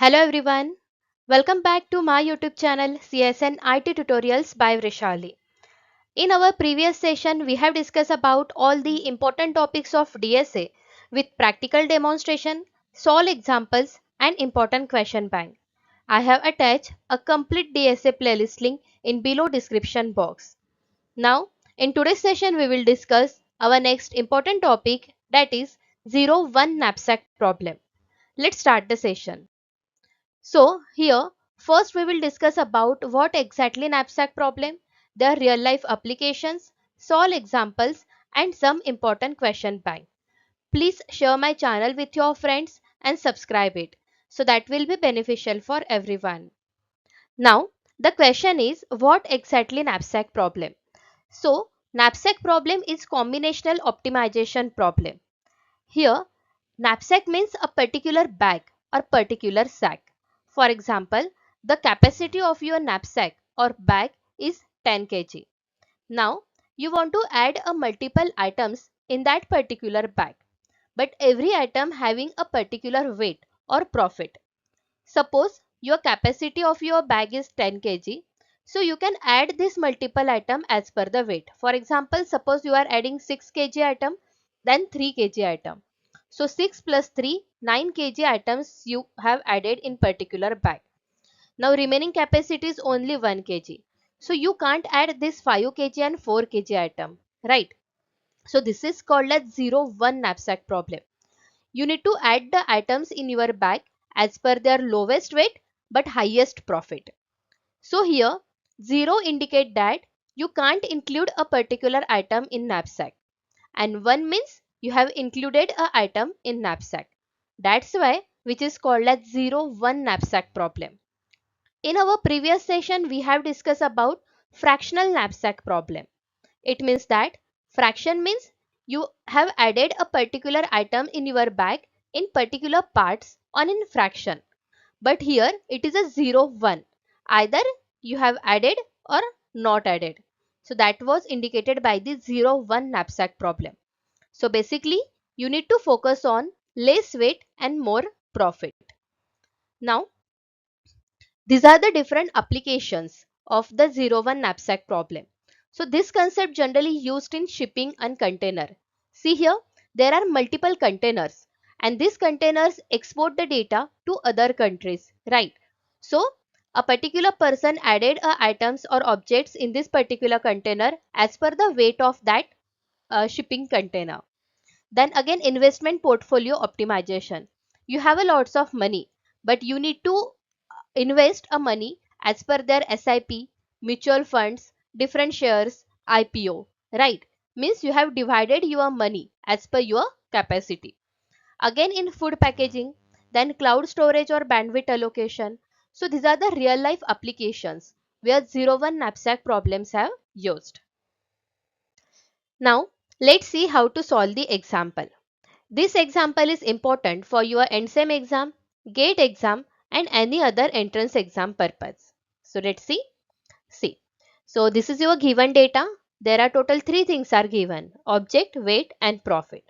Hello everyone, welcome back to my YouTube channel CSN IT Tutorials by Vrushali. In our previous session, we have discussed about all the important topics of DSA with practical demonstration, solve examples and important question bank. I have attached a complete DSA playlist link in below description box. Now, in today's session, we will discuss our next important topic, that is 0-1 knapsack problem. Let's start the session. So here first we will discuss about what exactly knapsack problem, their real life applications, solve examples and some important question bank. Please share my channel with your friends and subscribe it, so that will be beneficial for everyone. Now the question is, what exactly knapsack problem? So knapsack problem is combinational optimization problem. Here, knapsack means a particular bag or particular sack. For example, the capacity of your knapsack or bag is 10 kg. Now, you want to add a multiple items in that particular bag, but every item having a particular weight or profit. Suppose your capacity of your bag is 10 kg. So you can add this multiple item as per the weight. For example, suppose you are adding 6 kg item, then 3 kg item. So 6 plus 3, 9 kg items you have added in particular bag. Now remaining capacity is only 1 kg. So you can't add this 5 kg and 4 kg item, right? So this is called as 0-1 knapsack problem. You need to add the items in your bag as per their lowest weight but highest profit. So here 0 indicate that you can't include a particular item in knapsack, and 1 means you have included a item in knapsack. That's why which is called as 0-1 knapsack problem. In our previous session we have discussed about fractional knapsack problem. It means that fraction means you have added a particular item in your bag in particular parts on in fraction. But here it is a 0-1. Either you have added or not added. So that was indicated by the 0-1 knapsack problem. So basically you need to focus on less weight and more profit. Now these are the different applications of the 0-1 knapsack problem. So this concept generally used in shipping and container. See here, there are multiple containers and these containers export the data to other countries, right? So a particular person added items or objects in this particular container as per the weight of that shipping container. Then again, investment portfolio optimization. You have a lots of money, but you need to invest a money as per their SIP, mutual funds, different shares, IPO, right? Means you have divided your money as per your capacity. Again in food packaging, then cloud storage or bandwidth allocation. So these are the real life applications where 0-1 knapsack problems have used. Now let's see how to solve the example. This example is important for your NSEM exam, GATE exam and any other entrance exam purpose. So let's see. See. So this is your given data. There are total 3 things are given: object, weight and profit.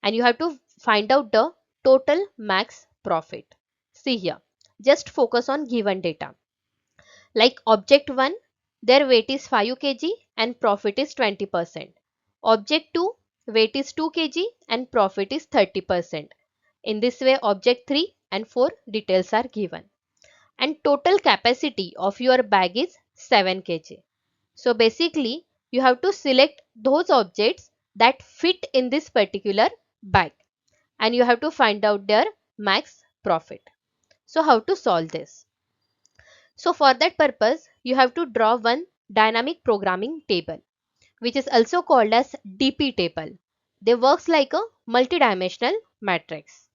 And you have to find out the total max profit. See here. Just focus on given data. Like object 1, their weight is 5 kg and profit is 20%. Object 2, weight is 2 kg and profit is 30%. In this way, object 3 and 4 details are given. And total capacity of your bag is 7 kg. So basically, you have to select those objects that fit in this particular bag and you have to find out their max profit. So how to solve this? So for that purpose, you have to draw one dynamic programming table, which is also called as DP table. They works like a multidimensional matrix.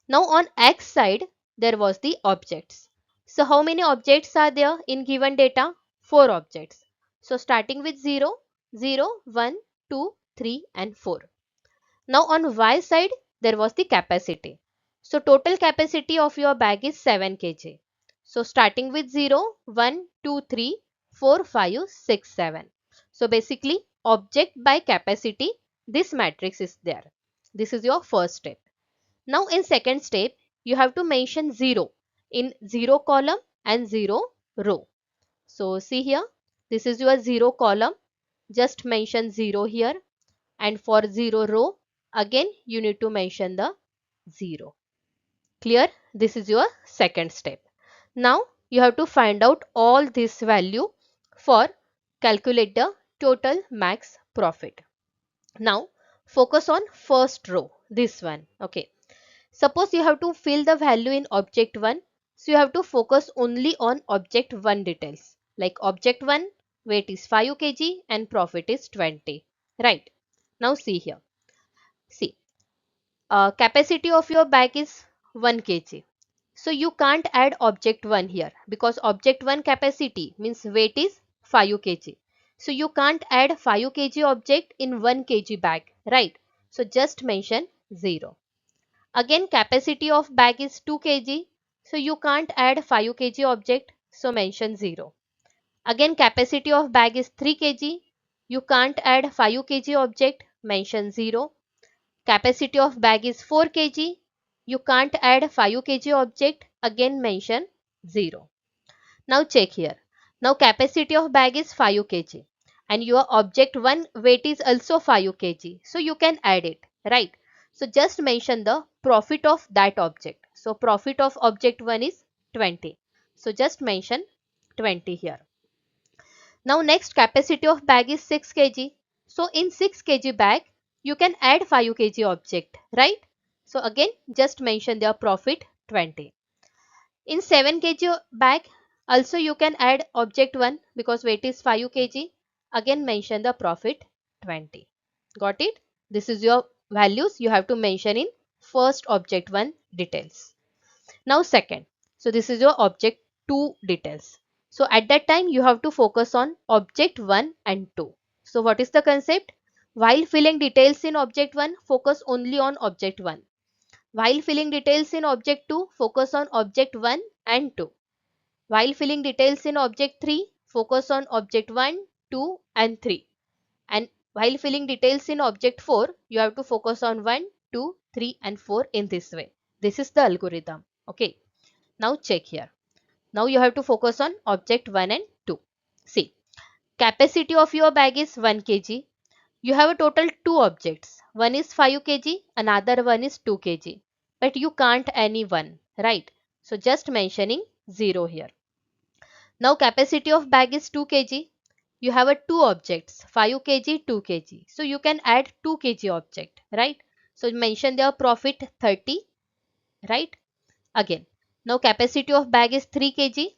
Now on X side, there was the objects. So how many objects are there in given data? 4 objects. So starting with 0, 0, 1, 2, 3 and 4. Now on Y side, there was the capacity. So total capacity of your bag is 7 kg. So starting with 0, 1, 2, 3, 4, 5, 6, 7. So basically object by capacity, this matrix is there. This is your first step. Now in second step, you have to mention 0 in 0 column and 0 row. So see here, this is your 0 column, just mention 0 here, and for 0 row again you need to mention the 0. Clear? This is your second step. Now you have to find out all this value for calculate the total max profit. Now focus on first row, this one. Okay. Suppose you have to fill the value in object 1. So you have to focus only on object 1 details. Like object 1, weight is 5 kg and profit is 20. Right. Now see here. See, capacity of your bag is 1 kg. So you can't add object 1 here because object 1 capacity means weight is 5 kg. So you can't add 5 kg object in 1 kg bag, right? So just mention 0. Again capacity of bag is 2 kg. So you can't add 5 kg object, so mention 0. Again capacity of bag is 3 kg. You can't add 5 kg object, mention 0. Capacity of bag is 4 kg. You can't add 5 kg object, again mention 0. Now check here. Now capacity of bag is 5 kg and your object 1 weight is also 5 kg. So you can add it, right? So just mention the profit of that object. So profit of object 1 is 20. So just mention 20 here. Now next capacity of bag is 6 kg. So in 6 kg bag you can add 5 kg object, right? So again just mention their profit 20. In 7 kg bag also you can add object 1 because weight is 5 kg. Again mention the profit 20. Got it? This is your values you have to mention in first object 1 details. Now second. So this is your object 2 details. So at that time you have to focus on object 1 and 2. So what is the concept? While filling details in object 1, focus only on object 1. While filling details in object 2, focus on object 1 and 2. While filling details in object 3, focus on object 1, 2 and 3. And while filling details in object 4, you have to focus on 1, 2, 3 and 4 in this way. This is the algorithm. Okay. Now check here. Now you have to focus on object 1 and 2. See, capacity of your bag is 1 kg. You have a total 2 objects. One is 5 kg, another one is 2 kg. But you can't any one, right? So just mentioning 0 here. Now capacity of bag is 2 kg. You have a 2 objects, 5 kg, 2 kg. So you can add 2 kg object, right? So mention their profit 30, right? Again, now capacity of bag is 3 kg.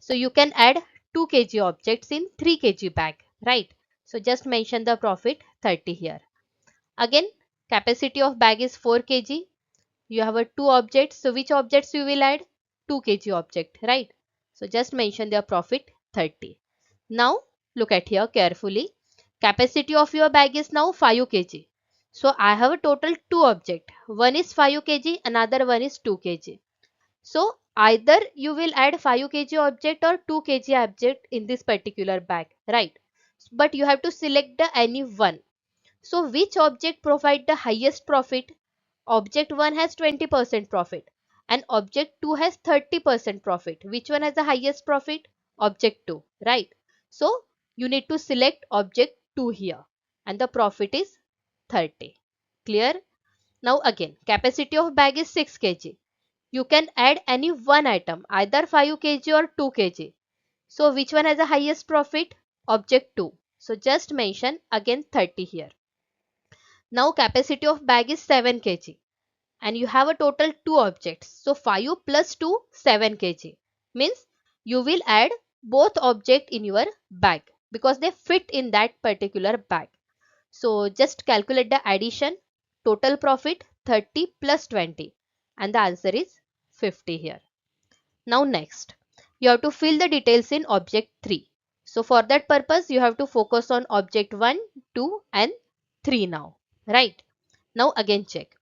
So you can add 2 kg objects in 3 kg bag, right? So just mention the profit 30 here. Again, capacity of bag is 4 kg. You have a 2 objects. So which objects you will add? 2 kg object, right? So just mention their profit 30. Now look at here carefully. Capacity of your bag is now 5 kg. So I have a total 2 object. One is 5 kg, another one is 2 kg. So either you will add 5 kg object or 2 kg object in this particular bag, right? But you have to select the any one. So which object provide the highest profit? Object 1 has 20% profit and object 2 has 30% profit. Which one has the highest profit? Object 2, right? So you need to select object 2 here and the profit is 30. Clear? Now again, capacity of bag is 6 kg. You can add any one item, either 5 kg or 2 kg. So which one has the highest profit? Object 2. So just mention again 30 here. Now capacity of bag is 7 kg and you have a total 2 objects. So 5 plus 2, 7 kg. Means you will add both object in your bag because they fit in that particular bag. So just calculate the addition. Total profit 30 plus 20 and the answer is 50 here. Now next, you have to fill the details in object 3. So for that purpose, you have to focus on object 1, 2 and 3 now. Right? Now again check.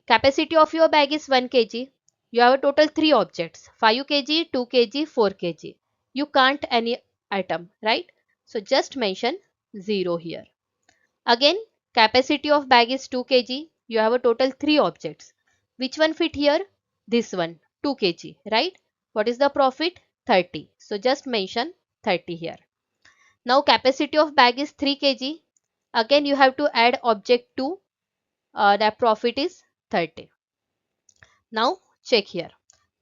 Capacity of your bag is 1 kg. You have a total 3 objects, 5 kg, 2 kg, 4 kg. You can't any item, right? So just mention 0 here. Again, capacity of bag is 2 kg. You have a total 3 objects. Which one fit here? This one. 2 kg, right? What is the profit? 30. So just mention 30 here. Now capacity of bag is 3 kg. Again you have to add object 2. That profit is 30. Now check here.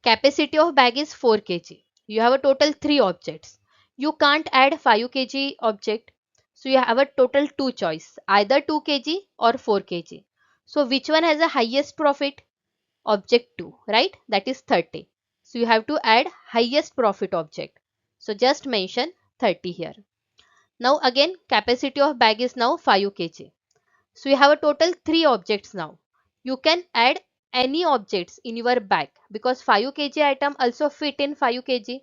Capacity of bag is 4 kg. You have a total 3 objects. You can't add 5 kg object. So you have a total 2 choice. Either 2 kg or 4 kg. So which one has the highest profit? Object 2, right? That is 30. So you have to add highest profit object. So just mention 30 here. Now again capacity of bag is now 5 kg. So you have a total 3 objects now. You can add any objects in your bag because 5 kg item also fit in 5 kg.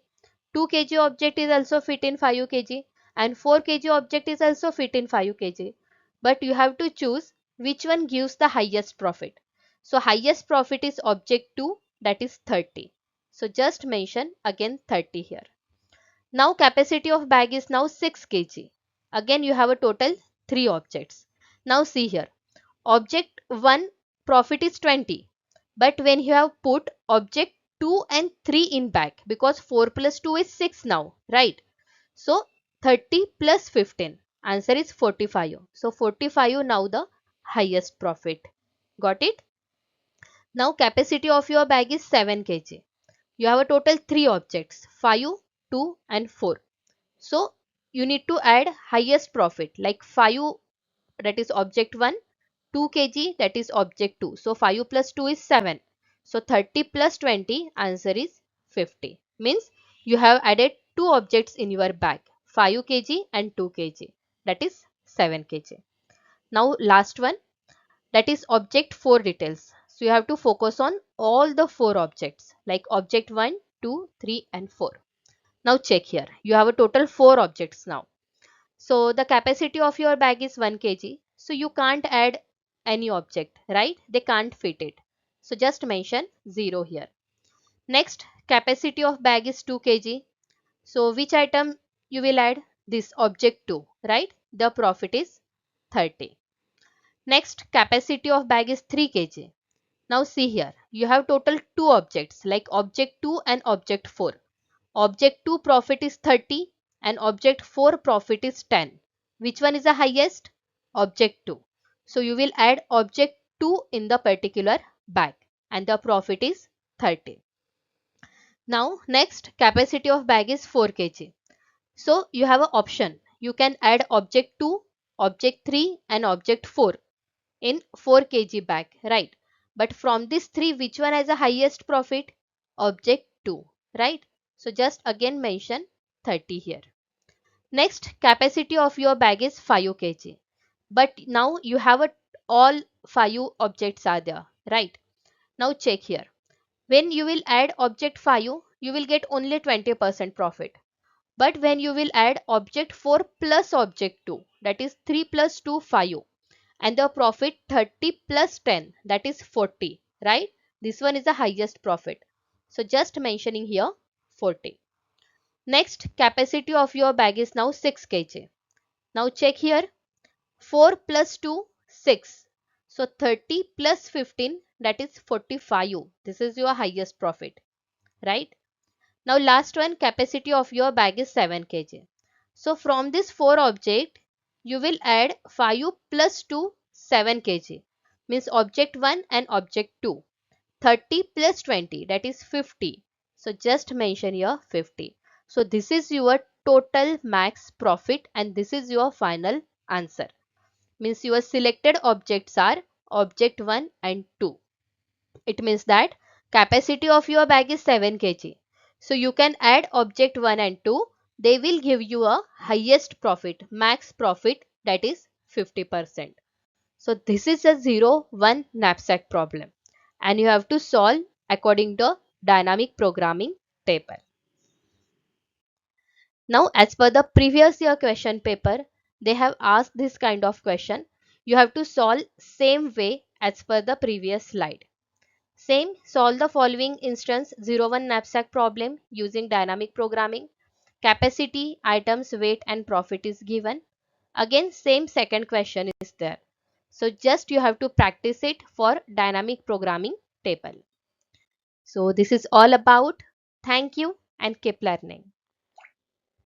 2 kg object is also fit in 5 kg and 4 kg object is also fit in 5 kg. But you have to choose which one gives the highest profit. So highest profit is object 2, that is 30. So just mention again 30 here. Now capacity of bag is now 6 kg. Again you have a total 3 objects. Now see here. Object 1 profit is 20. But when you have put object 2 and 3 in bag, because 4 plus 2 is 6 now, right? So 30 plus 15. Answer is 45. So 45 now the highest profit. Got it? Now capacity of your bag is 7 kg. You have a total 3 objects, 5, 2 and 4. So you need to add highest profit like 5, that is object 1, 2 kg, that is object 2. So 5 plus 2 is 7. So 30 plus 20, answer is 50. Means you have added 2 objects in your bag, 5 kg and 2 kg, that is 7 kg. Now last one, that is object 4 details. So you have to focus on all the 4 objects like object 1, 2, 3 and 4. Now check here. You have a total 4 objects now. So the capacity of your bag is 1 kg. So you can't add any object, right? They can't fit it. So just mention 0 here. Next, capacity of bag is 2 kg. So which item you will add? This object 2, right? The profit is 30. Next, capacity of bag is 3 kg. Now see here. You have total 2 objects like object 2 and object 4. Object 2 profit is 30 and object 4 profit is 10. Which one is the highest? Object 2. So you will add object 2 in the particular bag and the profit is 30. Now next, capacity of bag is 4 kg. So you have an option. You can add object 2, object 3 and object 4 in 4 kg bag, right? But from these 3, which one has the highest profit? Object 2, right? So just again mention 30 here. Next, capacity of your bag is 5 kg. But now you have all 5 objects are there, right? Now check here. When you will add object 5, you will get only 20% profit. But when you will add object 4 plus object 2, that is 3 plus 2, 5. And the profit 30 plus 10, that is 40, right? This one is the highest profit. So just mentioning here 40. Next, capacity of your bag is now 6 kg. Now check here. 4 plus 2, 6. So 30 plus 15, that is 45. This is your highest profit, right? Now last one, capacity of your bag is 7 kg. So from this 4 object, you will add 5 plus 2, 7 kg. Means object 1 and object 2. 30 plus 20, that is 50. So just mention here 50. So this is your total max profit and this is your final answer. Means your selected objects are object 1 and 2. It means that capacity of your bag is 7 kg. So you can add object 1 and 2. They will give you a highest profit, max profit, that is 50%. So this is a 0-1 knapsack problem and you have to solve according to dynamic programming table. Now as per the previous year question paper, they have asked this kind of question. You have to solve same way as per the previous slide. Same, solve the following instance 0-1 knapsack problem using dynamic programming. Capacity, items, weight and profit is given. Again same second question is there. So just you have to practice it for dynamic programming table. So this is all about. Thank you and keep learning.